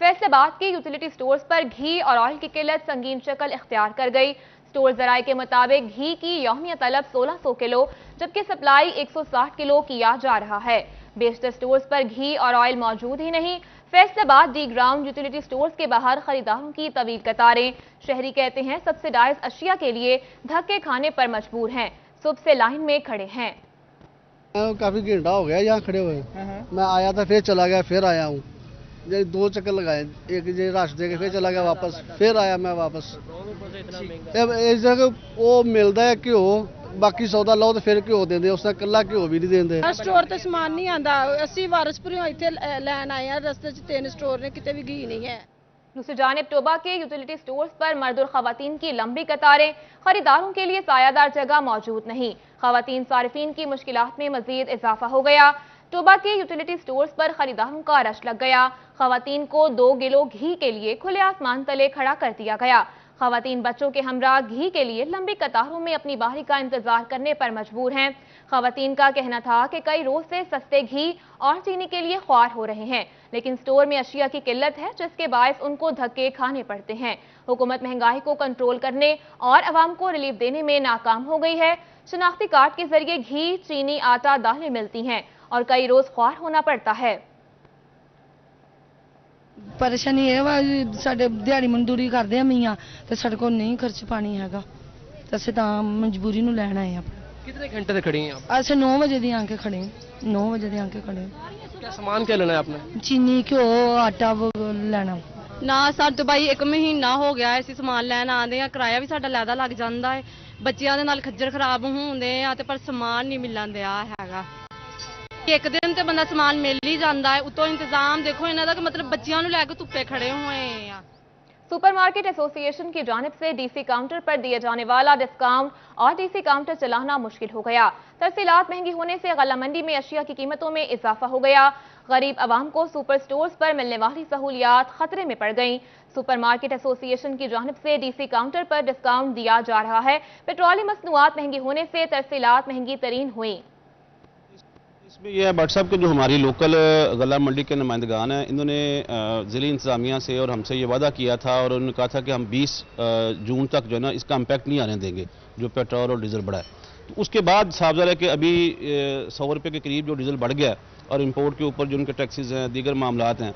फैसलाबाद के utility stores पर घी और ऑयल की किल्लत संगीन शक्ल इख्तियार कर गई। स्टोर जराये के मुताबिक घी की यौमिया तलब 1600 किलो जबकि सप्लाई 160 किलो किया जा रहा है। बेशतर स्टोर्स पर घी और ऑयल मौजूद ही नहीं। Faisalabad D ground utility stores के बाहर खरीदारों की तवील कतारें। शहरी कहते हैं सब्सिडाइज अशिया के लिए धक्के खाने पर मजबूर हैं, सुबह से लाइन में खड़े हैं। काफी घंटा हो गया यहाँ खड़े हुए। मैं आया था फिर चला गया, फिर आया हूँ। 2 चक्कर लगाए, एक रश दे के फिर चला गया वापस, फिर आया मैं वापस। इस जगह वो मिलता है घ्यो, बाकी सौदा लो तो फिर घ्यो देंगे, उसने कला घ्यो भी नहीं देंगे। स्टोर तो सामान नहीं आता, असी वारसपुर इतने लैन आए हैं, रस्ते च 3 स्टोर ने, कितने भी घी नहीं है। दूसरी जानिब टोबा के यूटिलिटी स्टोर्स पर मर्द और खवातीन की लंबी कतारें, खरीदारों के लिए सायादार जगह मौजूद नहीं। खवातीन सारिफीन की मुश्किलात में मजीद इजाफा हो गया। टोबा के यूटिलिटी स्टोर्स पर खरीदारों का रश लग गया। खवातीन को 2 किलो घी के लिए खुले आसमान तले खड़ा कर दिया गया। खवातीन बच्चों के हमरा घी के लिए लंबी कतारों में अपनी बारी का इंतजार करने पर मजबूर हैं। खवातीन का कहना था कि कई रोज से सस्ते घी और चीनी के लिए ख्वार हो रहे हैं, लेकिन स्टोर में अशिया की किल्लत है जिसके बायस उनको धक्के खाने पड़ते हैं। हुकूमत महंगाई को कंट्रोल करने और अवाम को रिलीफ देने में नाकाम हो गई है। शनाख्ती कार्ड के जरिए घी, चीनी, आटा, दालें मिलती हैं और कई रोज ख्वार होना पड़ता है। परेशानी है साडे दिहाड़ी मजदूरी करते हैं मियाँ तो साडे को नहीं खर्च पानी हैगा, तो असीं तां मजबूरी नूं लैण आए हैं। कितने घंटे से खड़ी हैं आप? अस 9 बजे दी आके खड़े, 9 बजे दी आके खड़े। क्या सामान क्या लेना है आपने? चीनी, घ्यो, आटा लेना। ना साडे भाई 1 महीना हो गया है, ਅਸੀਂ ਸਮਾਨ ਲੈਣ ਆਂਦੇ ਆ, ਕਿਰਾਇਆ ਵੀ ਸਾਡਾ ਲੈਦਾ ਲੱਗ ਜਾਂਦਾ ਹੈ, ਬੱਚਿਆਂ ਦੇ ਨਾਲ ਖੱਜਲ ਖਰਾਬ ਹੁੰਦੇ ਆ ਤੇ ਪਰ ਸਮਾਨ ਨਹੀਂ ਮਿਲਣ ਦਿਆ ਹੈਗਾ। ਇੱਕ ਦਿਨ ਤੇ ਬੰਦਾ ਸਮਾਨ ਮਿਲ ਹੀ ਜਾਂਦਾ ਹੈ, ਉਤੋਂ ਇੰਤਜ਼ਾਮ ਦੇਖੋ ਇਹਨਾਂ ਦਾ ਕਿ ਮਤਲਬ ਬੱਚਿਆਂ ਨੂੰ ਲੈ ਕੇ ਧੁੱਪੇ ਖੜੇ ਹੋਏ ਆ। सुपरमार्केट एसोसिएशन की जानिब से डीसी काउंटर पर दिए जाने वाला डिस्काउंट और डीसी काउंटर चलाना मुश्किल हो गया। तरसीलात महंगी होने से गल्ला मंडी में अशिया की कीमतों में इजाफा हो गया। गरीब आवाम को सुपर स्टोर्स पर मिलने वाली सहूलियात खतरे में पड़ गईं। सुपरमार्केट एसोसिएशन की जानिब से डीसी काउंटर पर डिस्काउंट दिया जा रहा है। पेट्रोलियम मसनूआत महंगी होने से तरसीलात महंगी तरीन हुई। इसमें यह है भट्ट साहब के जो हमारी लोकल गल्ला मंडी के नुमाइंदगान हैं, इन्होंने ज़िली इंतजामिया से और हमसे ये वादा किया था और उन्होंने कहा था कि हम 20 जून तक जो है ना इसका इम्पैक्ट नहीं आने देंगे जो पेट्रोल और डीजल बढ़ा है। तो उसके बाद साहब है कि अभी 100 रुपये के करीब जो डीजल बढ़ गया और इंपोर्ट के ऊपर जो उनके टैक्सेस हैं, दीगर मामलात हैं,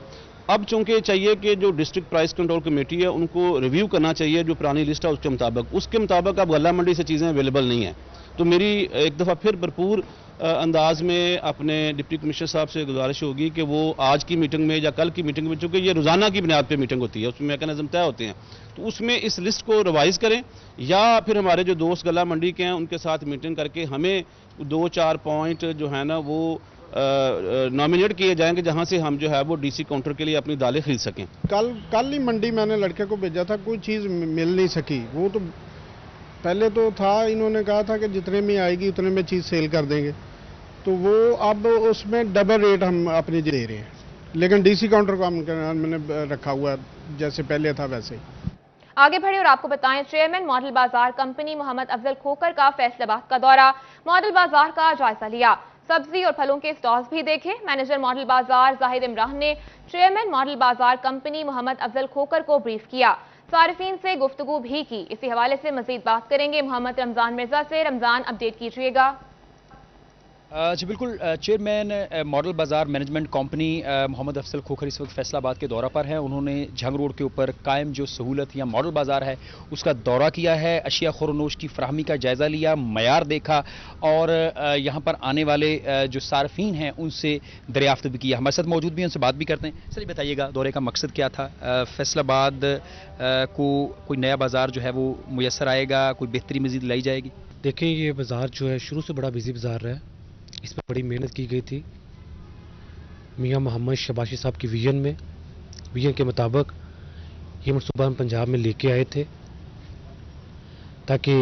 अब चूंकि चाहिए कि जो डिस्ट्रिक्ट प्राइस कंट्रोल कमेटी है उनको रिव्यू करना चाहिए जो पुरानी लिस्ट है उसके मुताबिक अब गल्ला मंडी से चीज़ें अवेलेबल नहीं हैं। तो मेरी एक दफ़ा फिर भरपूर अंदाज में अपने डिप्टी कमिश्नर साहब से गुजारिश होगी कि वो आज की मीटिंग में या कल की मीटिंग में, चूँकि ये रोज़ाना की बुनियाद पे मीटिंग होती है, उसमें मैकेनिज्म तय होते हैं, तो उसमें इस लिस्ट को रिवाइज़ करें या फिर हमारे जो दोस्त गल्ला मंडी के हैं उनके साथ मीटिंग करके हमें 2-4 पॉइंट जो है ना वो नॉमिनेट किए जाएंगे जहां से हम जो है वो डीसी काउंटर के लिए अपनी दालें खरीद सकें। कल ही मंडी मैंने लड़के को भेजा था, कोई चीज़ मिल नहीं सकी। वो तो पहले तो था, इन्होंने कहा था कि जितने में आएगी उतने में चीज़ सेल कर देंगे, तो वो अब उसमें डबल रेट हम अपने दे रहे हैं, लेकिन डीसी काउंटर को मैंने रखा हुआ जैसे पहले था वैसे ही। आगे बढ़े और आपको बताएं, चेयरमैन मॉडल बाजार कंपनी मोहम्मद अफजल खोकर का फैसलाबाद का दौरा, मॉडल बाजार का जायजा लिया, सब्जी और फलों के स्टॉल्स भी देखे। मैनेजर मॉडल बाजार जाहिद इमरान ने चेयरमैन मॉडल बाजार कंपनी मोहम्मद अफजल खोकर को ब्रीफ किया, सारिफीन से गुफ्तगू भी की। इसी हवाले से मजीद बात करेंगे मोहम्मद रमजान मिर्जा से। रमजान, अपडेट कीजिएगा। जी बिल्कुल, चेयरमैन मॉडल बाज़ार मैनेजमेंट कंपनी मोहम्मद अफजल खोखर इस वक्त फैसलाबाद के दौरा पर हैं। उन्होंने झंग रोड के ऊपर कायम जो सहूलत या मॉडल बाज़ार है उसका दौरा किया है, अशिया खुरनोश की फराहमी का जायज़ा लिया, मयार देखा और यहाँ पर आने वाले जो सार्फिन हैं उनसे दरियाफ्त भी किया। हमारे साथ मौजूद भी हैं, उनसे बात भी करते हैं। चलिए बताइएगा दौरे का मकसद क्या था, फैसलाबाद को कोई नया बाज़ार जो है वो मुयसर आएगा, कोई बेहतरी मज़ीद लाई जाएगी? देखिए, ये बाज़ार जो है शुरू से बड़ा बिजी बाज़ार रहा है, इसमें बड़ी मेहनत की गई थी। मियां मोहम्मद शबाशी साहब की विजन के मुताबिक ये मनसूबा हम पंजाब में लेके आए थे ताकि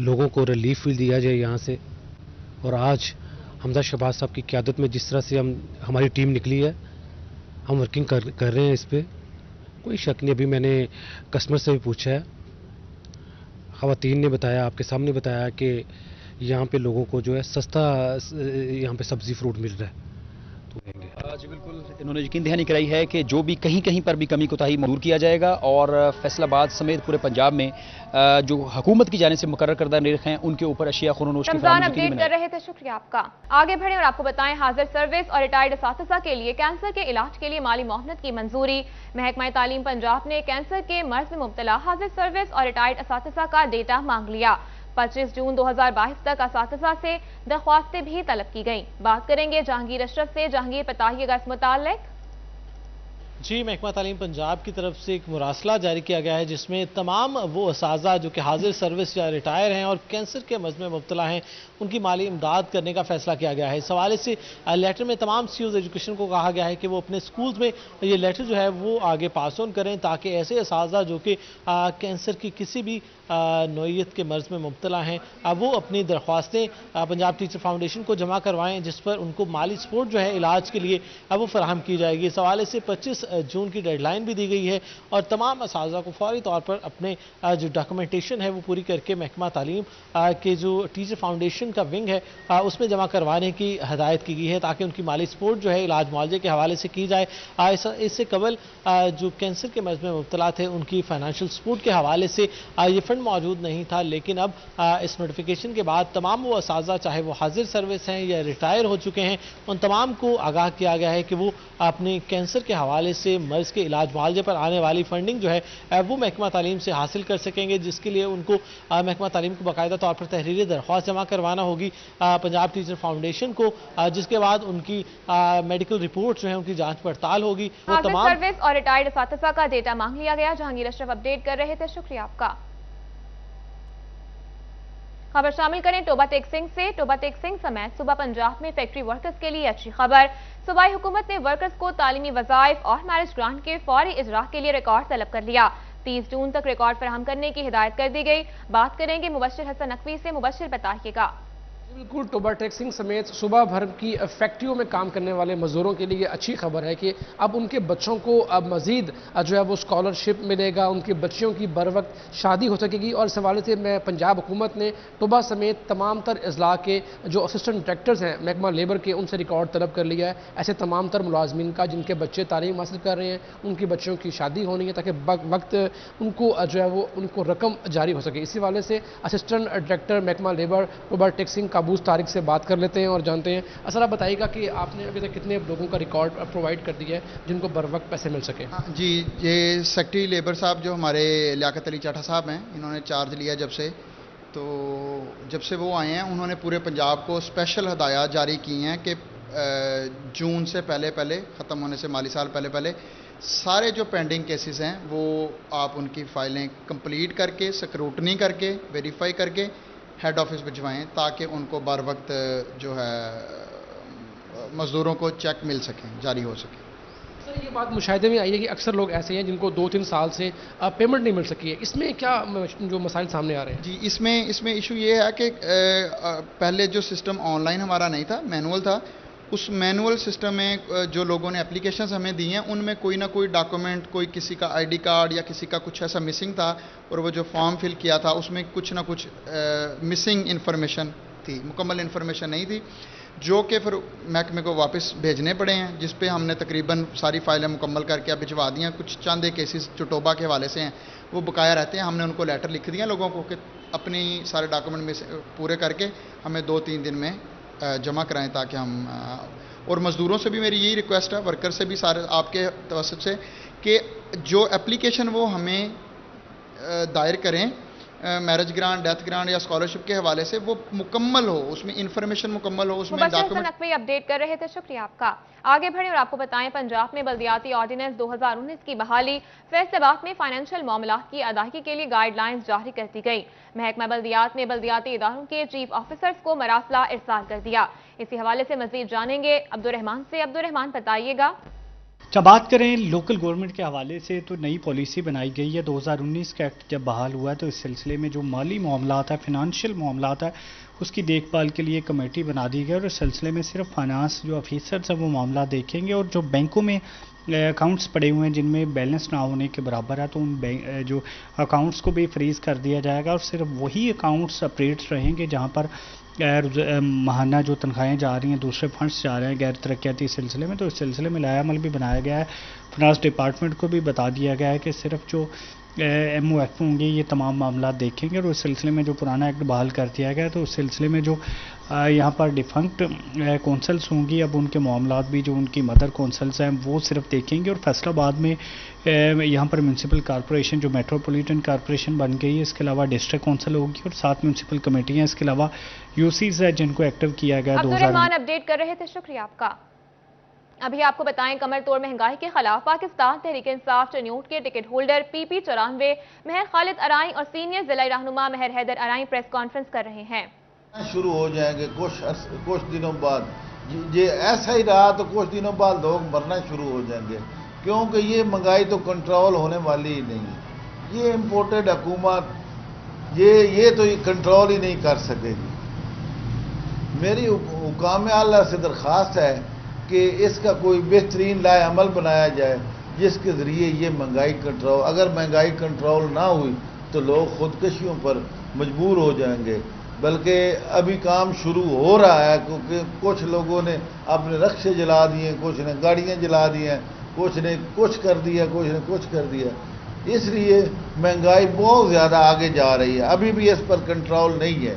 लोगों को रिलीफ भी दिया जाए यहाँ से। और आज हमजा शहबाज साहब की क़यादत में जिस तरह से हमारी टीम निकली है, हम वर्किंग कर रहे हैं इस पर, कोई शक नहीं। अभी मैंने कस्टमर से भी पूछा है, ख़वातीन ने बताया, आपके सामने बताया कि यहाँ पे लोगों को जो है सस्ता यहाँ पे सब्जी फ्रूट मिल रहा है। तो जी बिल्कुल, इन्होंने यकीन दहानी कराई है कि जो भी कहीं कहीं पर भी कमी कोताही दूर किया जाएगा और फैसलाबाद समेत पूरे पंजाब में जो हुकूमत की जानिब से मुकर्रर करदा नर्ख हैं उनके ऊपर अशिया खुनोश की रमजान अपडेट कर रहे थे, शुक्रिया आपका। आगे बढ़े और आपको बताएं, हाजिर सर्विस और रिटायर्ड असातिज़ा के लिए कैंसर के इलाज के लिए माली मुआवनत की मंजूरी। महकमा तालीम पंजाब ने कैंसर के मर्ज में मुब्तला हाजिर सर्विस और रिटायर्ड असातिज़ा का डेटा मांग लिया। 25 जून 2022 तक असातिज़ा से दरख्वास्तें भी तलब की गईं। बात करेंगे जहांगीर अशरफ से। जहांगीर, बताइएगा इस मुताल्लिक। जी, महकमा तालीम पंजाब की तरफ से एक मुरासला जारी किया गया है जिसमें तमाम वो असातिज़ा जो कि हाजिर सर्विस या रिटायर हैं और कैंसर के मर्ज में मुब्तला हैं उनकी माली इमदाद करने का फैसला किया गया है। इस हवाले से लेटर में तमाम सीओज एजुकेशन को कहा गया है कि वो अपने स्कूल्स में ये लेटर जो है वो आगे पास ऑन करें ताकि ऐसे असातिज़ा जो कि कैंसर की किसी भी नौइयत के मर्ज में मुब्तला हैं वो अपनी दरख्वास्तें पंजाब टीचर फाउंडेशन को जमा करवाएं, जिस पर उनको माली सपोर्ट जो है इलाज के लिए वो फराहम की जाएगी। इस हवाले से 25 जून की डेडलाइन भी दी गई है और तमाम असातिज़ा को फौरी तौर पर अपने जो डॉक्यूमेंटेशन है वो पूरी करके महकमा तालीम के जो टीचर फाउंडेशन का विंग है उसमें जमा करवाने की हदायत की गई है ताकि उनकी माली सपोर्ट जो है इलाज मुआवजे के हवाले से की जाए। इससे कबल जो कैंसर के मर्ज में मुब्तला थे उनकी फाइनेंशियल सपोर्ट के हवाले से ये फंड मौजूद नहीं था, लेकिन अब इस नोटिफिकेशन के बाद तमाम वो असातिज़ा चाहे वो हाजिर सर्विस हैं या रिटायर हो चुके हैं उन तमाम को आगाह किया गया है कि वो अपने कैंसर के हवाले से मर्ज के इलाज मुआवजे पर आने वाली फंडिंग जो है वो महकमा तालीम से हासिल कर सकेंगे, जिसके लिए उनको महकमा तालीम को बाकायदा तौर पर तहरीरी दरख्वास्त जमा करवाना होगी पंजाब टीचर फाउंडेशन को, जिसके बाद उनकी मेडिकल रिपोर्ट जो है उनकी जांच पड़ताल होगी। वो तमाम सर्विस और रिटायर्ड असातिज़ा का डेटा मांग लिया गया। जहांगीर अशरफ अपडेट कर रहे थे, शुक्रिया आपका। खबर शामिल करें टोबा टेक सिंह से। टोबा टेक सिंह समेत सूबा पंजाब में फैक्ट्री वर्कर्स के लिए अच्छी खबर। सूबाई हुकूमत ने वर्कर्स को तालीमी वज़ाइफ और मैरिज ग्रांट के फौरी इजरा के लिए रिकॉर्ड तलब कर लिया। 30 जून तक रिकॉर्ड फराहम करने की हिदायत कर दी गई। बात करेंगे मुबश्शिर हसन नकवी से। मुबश्शिर, बताइएगा। बिल्कुल, टोबा टेक सिंह समेत सूबा भर की फैक्ट्रियों में काम करने वाले मजदूरों के लिए अच्छी खबर है कि अब उनके बच्चों को अब मजीद जो है वो स्कॉलरशिप मिलेगा, उनकी बच्चियों की बर वक्त शादी हो सकेगी। और इस हवाले से मैं पंजाब हुकूमत ने टोबा समेत तमाम तर अजला के जो असिस्टेंट डायरेक्टर्स हैं महकमा लेबर के, उनसे रिकॉर्ड तलब कर लिया है ऐसे तमाम तर मुलाजमीन का जिनके बच्चे तालीम हासिल कर रहे हैं, उनकी बच्चियों की शादी होनी है ताकि वक्त उनको जो है वो उनको रकम जारी हो सके। इसी वाले से असिस्टेंट डायरेक्टर महकमा लेबर टोबा टेक सिंह काबूस तारिक से बात कर लेते हैं और जानते हैं। असर, आप बताइएगा कि आपने अभी तक कितने लोगों का रिकॉर्ड प्रोवाइड कर दिया है जिनको बर वक्त पैसे मिल सके? जी, ये सेक्रेटरी लेबर साहब जो हमारे लियाकत अली चाठा साहब हैं, इन्होंने चार्ज लिया जब से वो आए हैं उन्होंने पूरे पंजाब को स्पेशल हदायत जारी की हैं कि जून से पहले ख़त्म होने से माली साल पहले सारे जो पेंडिंग केसेस हैं वो आप उनकी फाइलें कंप्लीट करके स्क्रूटनी करके वेरीफाई करके हेड ऑफिस भिजवाएं ताकि उनको बर वक्त जो है मज़दूरों को चेक मिल सकें, जारी हो सके। सर, ये बात मुशाहिदे में आई है कि अक्सर लोग ऐसे हैं जिनको 2-3 साल से पेमेंट नहीं मिल सकी है, इसमें क्या जो मसाइल सामने आ रहे हैं? जी, इसमें इशू ये है कि पहले जो सिस्टम ऑनलाइन हमारा नहीं था, मैनुअल था, उस मैनुअल सिस्टम में जो लोगों ने एप्लीकेशंस हमें दी हैं उनमें कोई ना कोई डॉक्यूमेंट, कोई किसी का आईडी कार्ड या किसी का कुछ ऐसा मिसिंग था और वो जो फॉर्म फिल किया था उसमें कुछ ना कुछ मिसिंग इन्फॉर्मेशन थी, मुकम्मल इन्फॉर्मेशन नहीं थी, जो कि फिर महकमे को वापस भेजने पड़े हैं, जिस पे हमने तकरीबन सारी फाइलें मुकम्मल करके अब भिजवा दी हैं। कुछ चंद केसेस जो टोबा के हवाले से हैं वो बकाया रहते हैं, हमने उनको लेटर लिख दिया लोगों को कि अपनी सारे डॉक्यूमेंट में पूरे करके हमें 2-3 दिन में जमा कराएं ताकि हम और मज़दूरों से भी मेरी यही रिक्वेस्ट है, वर्कर से भी सारे आपके तवस्सुत से, कि जो एप्लीकेशन वो हमें दायर करें मैरिज ग्रांट, डेथ ग्रांट या स्कॉलरशिप के हवाले से, वो मुकम्मल हो, उसमें इंफॉर्मेशन मुकम्मल हो, उसमें डॉक्यूमेंट। नकवी अपडेट कर रहे थे, शुक्रिया आपका। आगे बढ़े और आपको बताएं, पंजाब में बल्दियाती ऑर्डिनेंस 2019 की बहाली। फैसलाबाद में फाइनेंशियल मामलात की अदायगी के लिए गाइडलाइंस जारी कर दी गई। महकमा बल्दियात ने बल्दियाती इदारों के चीफ ऑफिसर्स को मरासला इरसाल कर दिया। इसी हवाले से मजीद जानेंगे अब्दुर्रहमान से। अब्दुर्रहमान, बताइएगा। जब बात करें लोकल गवर्नमेंट के हवाले से तो नई पॉलिसी बनाई गई है। 2019 का एक्ट जब बहाल हुआ है तो इस सिलसिले में जो माली मामलात है, फिनंशियल मामलात है, उसकी देखभाल के लिए कमेटी बना दी गई और इस सिलसिले में सिर्फ फाइनेंस जो ऑफिसर्स हैं वो मामला देखेंगे और जो बैंकों में अकाउंट्स पड़े हुए हैं जिनमें बैलेंस ना होने के बराबर है तो उन जो अकाउंट्स को भी फ्रीज कर दिया जाएगा और सिर्फ वही अकाउंट्स ऑपरेट्स रहेंगे जहां पर माहाना जो तनख्वाहें जा रही हैं, दूसरे फंड्स जा रहे हैं गैर तरक्याती सिलसिले में, तो इस सिलसिले में लायामल भी बनाया गया है। फिनांस डिपार्टमेंट को भी बता दिया गया है कि सिर्फ जो MOF होंगे ये तमाम मामला देखेंगे, और उस सिलसिले में जो पुराना एक्ट बहाल कर दिया गया है, तो उस सिलसिले में जो यहाँ पर डिफंक्ट कौंसल्स होंगी, अब उनके मामलात भी जो उनकी मदर कौंसल्स हैं वो सिर्फ देखेंगे। और फैसलाबाद में यहाँ पर म्यूनसिपल कॉरपोरेशन जो मेट्रोपॉलिटन कॉरपोरेशन बन गई है, इसके अलावा डिस्ट्रिक्ट कौंसिल होगी और 7 म्यूनसिपल कमेटियाँ, इसके अलावा UCs है जिनको एक्टिव किया गया। अब्दुर्रहमान अपडेट कर रहे थे, शुक्रिया आपका। अभी आपको बताएं, कमर तोड़ महंगाई के खिलाफ पाकिस्तान तहरीक इंसाफ चन्यूट के टिकट होल्डर PP 94 महर खालिद अराई और सीनियर जिला रहनुमा महर हैदर अराई प्रेस कॉन्फ्रेंस कर रहे हैं। शुरू हो जाएंगे कुछ दिनों बाद, ये ऐसा ही रहा तो कुछ दिनों बाद लोग मरना शुरू हो जाएंगे, क्योंकि ये महंगाई तो कंट्रोल होने वाली ही नहीं। ये इम्पोर्टेड हुकूमत ये तो कंट्रोल ही नहीं कर सकेगी। मेरी हुकाम आला से दरख्वास्त है कि इसका कोई बेहतरीन लाए अमल बनाया जाए जिसके ज़रिए ये महंगाई कंट्रोल, अगर महंगाई कंट्रोल ना हुई तो लोग खुदकशियों पर मजबूर हो जाएंगे। बल्कि अभी काम शुरू हो रहा है, क्योंकि कुछ लोगों ने अपने रक्शे जला दिए, कुछ ने गाड़ियाँ जला दी हैं, कुछ ने कुछ कर दिया, कुछ ने कुछ कर दिया। इसलिए महंगाई बहुत ज़्यादा आगे जा रही है, अभी भी इस पर कंट्रोल नहीं है।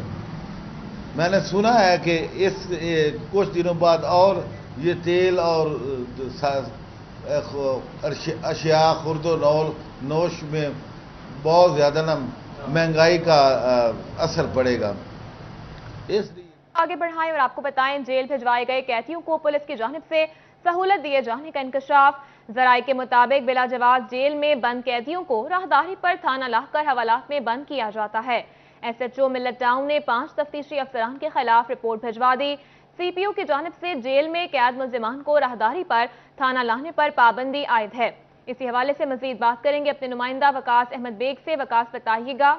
मैंने सुना है कि कुछ दिनों बाद और ये तेल और अशिया खुर्दो नोश में बहुत ज़्यादा ना महंगाई का असर पड़ेगा। इसलिए आगे बढ़ाएं और आपको बताएं, जेल भिजवाए गए कैदियों को पुलिस की जानिब से सहूलत दिए जाने का इंकशाफ। जराये के मुताबिक बिला जवाज जेल में बंद कैदियों को राहदारी पर थाना लाकर हवालात में बंद किया जाता है। SHO मिल्लत टाउन ने 5 तफ्तीशी अफसरान के खिलाफ रिपोर्ट भिजवा दी। CPO की जानिब से जेल में कैद मुल्जिमान को राहदारी पर थाना लाने पर पाबंदी आयद है। इसी हवाले से मजीद बात करेंगे अपने नुमाइंदा वकास अहमद बेग से। वकास, बताइएगा।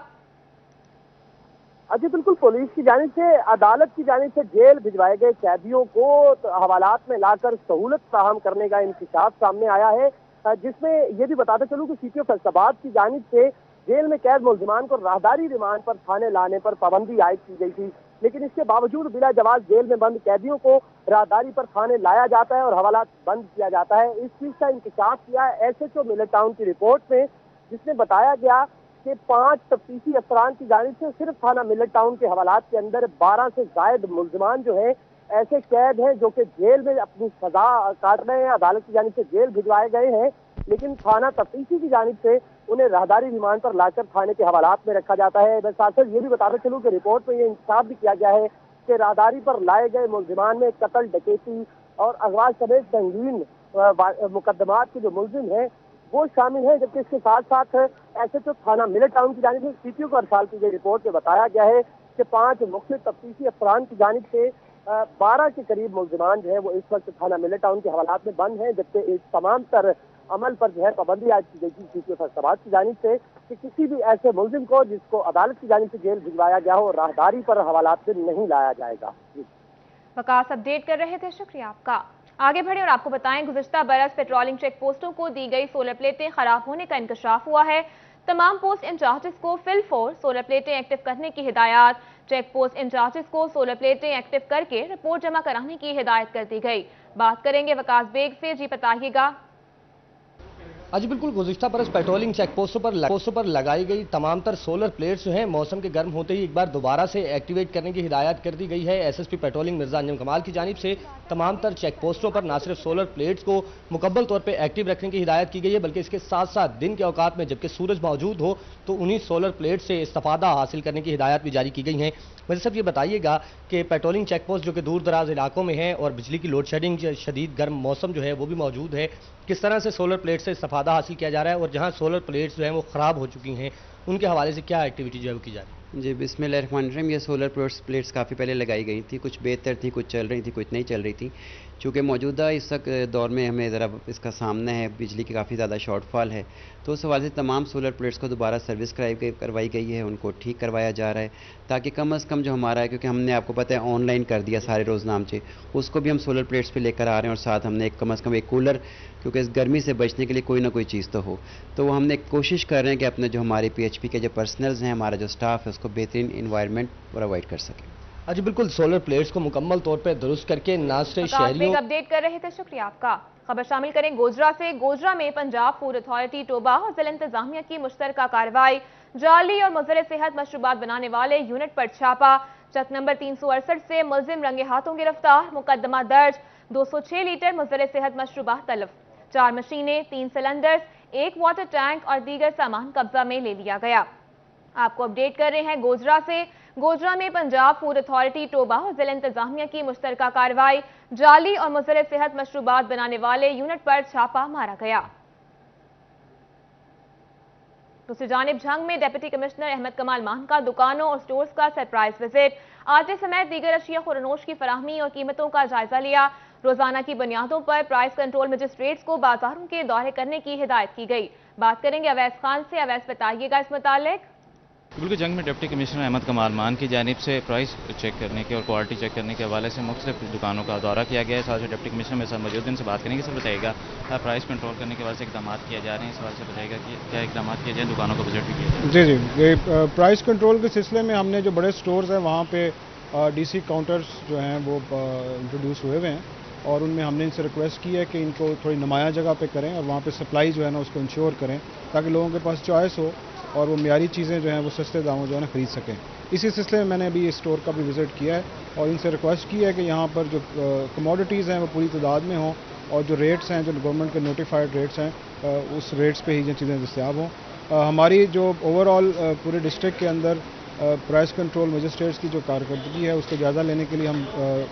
जी बिल्कुल, पुलिस की जानिब से अदालत की जानिब से जेल भिजवाए गए कैदियों को हवालात में लाकर सहूलत फराहम करने का इंकशाफ सामने आया है, जिसमें ये भी बताते चलूँ कि CPO फैसलाबाद की जानिब से जेल में कैद मुल्जिमान को राहदारी रिमांड पर थाने लाने पर पाबंदी आयद की गई थी, लेकिन इसके बावजूद बिला जवाज जेल में बंद कैदियों को राहदारी पर थाने लाया जाता है और हवालात बंद किया जाता है। इस चीज का इंकशाफ किया है SHO मिल्लत टाउन की रिपोर्ट में, जिसमें बताया गया कि 5 तफ्तीशी अफसरान की जानिब से सिर्फ थाना मिल्लत टाउन के हवालात के अंदर 12 से जायद मुल्जिमान जो है ऐसे कैद हैं जो कि जेल में अपनी सजा काट रहे हैं। अदालत की जानिब से जेल भिजवाए गए हैं, लेकिन थाना तफ्तीशी की जानिब से उन्हें राहदारी रिमांड पर लाकर थाने के हवालात में रखा जाता है। मैं साथ साथ ये भी बताते चलूँ कि रिपोर्ट में ये इंसाफ भी किया गया है कि राहदारी पर लाए गए मुल्जिमान में कत्ल, डकैती और अगवा समेत संगीन मुकदमात के जो मुल्जिम हैं वो शामिल हैं, जबकि इसके साथ साथ SHO थाना मिल्लत टाउन की जानिब से CPO को अरसाल की गई रिपोर्ट में बताया गया है कि 5 मुख्तलिफ तफ्तीशी अफसरान की जानिब से 12 के करीब मुल्जिमान जो है वो इस वक्त थाना मिल्लत टाउन के हवालात में बंद हैं, जबकि इस तमाम तर अमल पर जो है पाबंदी आज की गई थी CPO फैसलाबाद की जानिब से कि किसी भी ऐसे मुल्जिम को जिसको अदालत की जानिब से जेल भिजवाया गया हो राहदारी पर हवालात में नहीं लाया जाएगा। वकास अपडेट कर रहे थे, शुक्रिया आपका। आगे बढ़े और आपको बताएं, गुज़िश्ता बरस पेट्रोलिंग चेक पोस्टों को दी गई सोलर प्लेटें खराब होने का इंकशाफ हुआ है। तमाम पोस्ट इंचार्जेस को फिल फोर सोलर प्लेटें एक्टिव करने की हिदायत। चेक पोस्ट इंचार्जेस को सोलर प्लेटें एक्टिव करके रिपोर्ट जमा कराने की हिदायत कर दी गई। बात करेंगे वकास बेग से। जी बताइएगा। जी बिल्कुल, गुज़िश्ता बरस पेट्रोलिंग चेक पोस्टों पर लगाई गई तमाम तर सोलर प्लेट्स जो हैं मौसम के गर्म होते ही एक बार दोबारा से एक्टिवेट करने की हिदायत कर दी गई है। SSP पेट्रोलिंग मिर्जा अंजम कमाल की जानिब से तमाम तर चेक पोस्टों पर न सिर्फ सोलर प्लेट्स को मुकम्मल तौर पर एक्टिव रखने की हिदायत की गई है, बल्कि इसके साथ साथ दिन के औकात में जबकि सूरज मौजूद हो तो उन्हीं सोलर प्लेट से इस्तेफादा हासिल करने की हिदायत भी जारी की गई हैं। वैसे सब ये बताइएगा कि पेट्रोलिंग चेक पोस्ट जो कि दूर दराज इलाकों में है और बिजली की लोड शेडिंग, शदीद गर्म मौसम जो है वो भी मौजूद है, किस तरह से सोलर प्लेट से इस्तेफादा हासिल किया जा रहा है और जहां सोलर प्लेट्स जो हैं वो ख़राब हो चुकी हैं उनके हवाले से क्या एक्टिविटी जो है वो की जा रही है? जी बिस्मिल्लाहिर्रहमानिर्रहीम। ये सोलर प्लेट्स काफ़ी पहले लगाई गई थी, कुछ बेहतर थी, कुछ चल रही थी, कुछ नहीं चल रही थी। चूँकि मौजूदा इस दौर में हमें ज़रा इसका सामना है, बिजली की काफ़ी ज़्यादा शॉर्टफॉल है, तो उस हवाले से तमाम सोलर प्लेट्स को दोबारा सर्विस करवाई गई है, उनको ठीक करवाया जा रहा है ताकि कम से कम जो हमारा है, क्योंकि हमने आपको पता है ऑनलाइन कर दिया सारे रोज़नामचे, उसको भी हम सोलर प्लेट्स पे लेकर आ रहे हैं और साथ हमने कम से कम एक कूलर, क्योंकि इस गर्मी से बचने के लिए कोई ना कोई चीज़ तो हो, तो हमने कोशिश कर रहे हैं कि अपने जो हमारे PHP के जो पर्सनल्स हैं, हमारा जो स्टाफ है, उसको बेहतरीन इन्वायरमेंट प्रोवाइड कर सकें। जी बिल्कुल, सोलर प्लेट्स को मुकम्मल तौर पर दुरुस्त करके ना सिर्फ शहरियों अपडेट कर रहे थे, शुक्रिया आपका। खबर शामिल करें गोजरा से। गोजरा में पंजाब फूड अथॉरिटी, टोबा और जिला इंतजामिया की मुश्तरका कार्रवाई। जाली और मुज़र सेहत मशरूबात बनाने वाले यूनिट पर छापा। चक नंबर 368 से मुलजिम रंगे हाथों गिरफ्तार। मुकदमा दर्ज। 206 लीटर मुज़र सेहत मशरूबात तलब। 4 मशीनें, 3 सिलेंडर्स, 1 वाटर टैंक और दीगर सामान कब्जा में ले लिया गया। आपको अपडेट कर रहे हैं गोजरा से। गोजरा में पंजाब फूड अथॉरिटी, टोबा और जिला इंतजामिया की मुश्तरका कार्रवाई। जाली और मुज़र सेहत मशरूबात बनाने वाले यूनिट पर छापा मारा गया। दूसरी जानिब झंग में डिप्टी कमिश्नर अहमद कमाल मान का दुकानों और स्टोर्स का सरप्राइज विजिट। आटे समेत दीगर अशिया खुरनोश की फराहमी और कीमतों का जायजा लिया। रोजाना की बुनियादों पर प्राइस कंट्रोल मजिस्ट्रेट्स को बाजारों के दौरे करने की हिदायत की गई। बात करेंगे अवैस खान से। अवैस, बताइएगा इस मुतालिक। बिल्कुल, जंग में डिप्टी कमिश्नर अहमद कमाल मान की जानिब से प्राइस चेक करने के और क्वालिटी चेक करने के हवाले से मुख्तलिफ दुकानों का दौरा किया गया है। साथ ही डिप्टी कमिश्नर मेरे साथ मौजूद हैं, उनसे बात करेंगे। सर बताइएगा, प्राइस कंट्रोल करने के हवाले से इकदाम किए जा रहे हैं, इस हवाले से बताइएगा कि क्या इकदाम किए जाए, दुकानों का विजिट भी किया जाए। जी, ये प्राइस कंट्रोल के सिलसिले में हमने जो बड़े स्टोर्स हैं वहाँ पे DC काउंटर्स जो हैं वो इंट्रोड्यूस हुए हुए हैं और उनमें हमने इनसे रिक्वेस्ट की है कि इनको थोड़ी नुमाया जगह पे करें और वहाँ पे सप्लाई जो है ना उसको इंश्योर करें ताकि लोगों के पास चॉइस हो और वो मियारी चीज़ें जो हैं वो सस्ते दामों जो है ना खरीद सकें। इसी सिलसिले में मैंने अभी इस स्टोर का भी विज़िट किया है और इनसे रिक्वेस्ट की है कि यहाँ पर जो कमोडिटीज़ हैं वो पूरी तादाद में हों और जो रेट्स हैं, जो गवर्नमेंट के नोटिफाइड रेट्स हैं, उस रेट्स पे ही ये चीज़ें दस्तियाब हों। हमारी जो ओवरऑल पूरे डिस्ट्रिक्ट के अंदर प्राइस कंट्रोल मजिस्ट्रेट्स की जो कारकर्दगी है उसको ज़्यादा लेने के लिए हम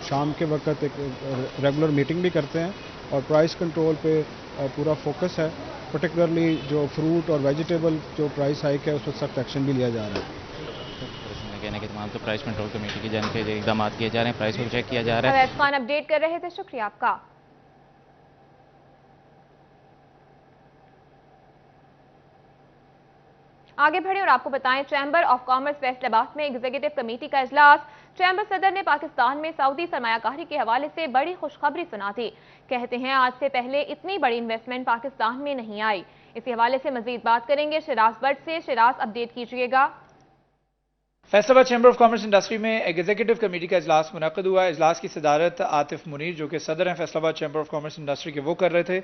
शाम के वक्त एक रेगुलर मीटिंग भी करते हैं और प्राइस कंट्रोल पे पूरा फोकस है। पर्टिकुलरली जो फ्रूट और वेजिटेबल जो प्राइस हाइक है उस पर सख्त एक्शन भी लिया जा रहा है। कहने के तमाम तो प्राइस कंट्रोल कमेटी की जानिब से इकदाम किए जा रहे हैं, प्राइस को चेक किया जा रहा है। अवैस खान अपडेट कर रहे थे, शुक्रिया आपका। आगे बढ़े और आपको बताएं, चैम्बर ऑफ कॉमर्स फैसलाबाद में एग्जीक्यूटिव कमेटी का इजलास। चैम्बर सदर ने पाकिस्तान में सऊदी सरमायाकारी के हवाले से बड़ी खुशखबरी सुना दी। कहते हैं आज से पहले इतनी बड़ी इन्वेस्टमेंट पाकिस्तान में नहीं आई। इसी हवाले से मजीद बात करेंगे शिराज बट से। शिराज, अपडेट कीजिएगा। Faisalabad chamber of commerce industry में एग्जीक्यूटिव कमेटी का इजलास मुनक़िद हुआ। इजलास की सदारत आतिफ मुनीर जो कि सदर हैं Faisalabad chamber of commerce industry के, वो कर रहे थे।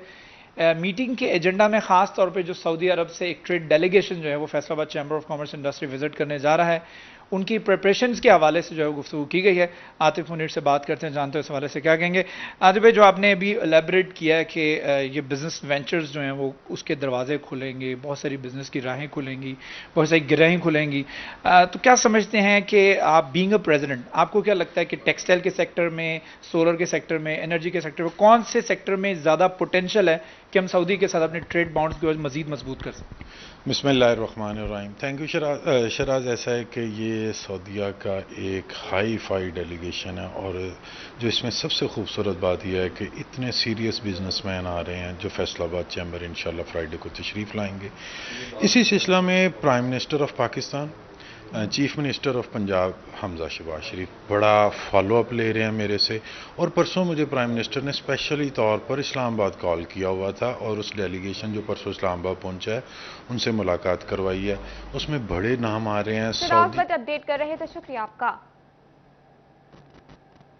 मीटिंग के एजेंडा में खास तौर पे जो सऊदी अरब से एक ट्रेड डेलीगेशन जो है वो Faisalabad chamber of commerce industry visit करने जा रहा है, उनकी प्रिपरेशंस के हवाले से जो है गुफ्तगू की गई है। आतिफ मुनीर से बात करते हैं, जानते हैं इस हवाले से क्या कहेंगे। आतिफ भाई, जो आपने अभी एलेबरेट किया है कि ये बिज़नेस वेंचर्स जो हैं वो उसके दरवाजे खुलेंगे, बहुत सारी बिज़नेस की राहें खुलेंगी, बहुत सारी गिराहें खुलेंगी, तो क्या समझते हैं कि आप बीइंग अ प्रेसिडेंट, आपको क्या लगता है कि टेक्सटाइल के सेक्टर में, सोलर के सेक्टर में, एनर्जी के सेक्टर में कौन से सेक्टर में ज़्यादा पोटेंशियल है कि हम सऊदी के साथ अपने ट्रेड बाउंड्स को मज़ीद मजबूत कर सकते हैं? बिस्मिल्लाहिर्रहमानिर्रहीम। Thank you Sharaj. ऐसा है कि ये सऊदीया का एक हाई फाई डेलीगेशन है और जो इसमें सबसे खूबसूरत बात यह है कि इतने सीरियस बिजनेसमैन आ रहे हैं जो फैसलाबाद चैम्बर इंशाल्लाह फ्राइडे को तशरीफ़ लाएंगे। इसी सिलसिला में prime minister of Pakistan, chief minister of Punjab Hamza Shahbaz Sharif बड़ा फॉलोअप ले रहे हैं मेरे से और परसों मुझे प्राइम मिनिस्टर ने स्पेशली तौर पर इस्लामाबाद कॉल किया हुआ था और उस डेलीगेशन जो परसों इस्लामाबाद पहुंचा है उनसे मुलाकात करवाई है। उसमें बड़े नाम आ रहे हैं। अपडेट कर रहे थे, शुक्रिया आपका।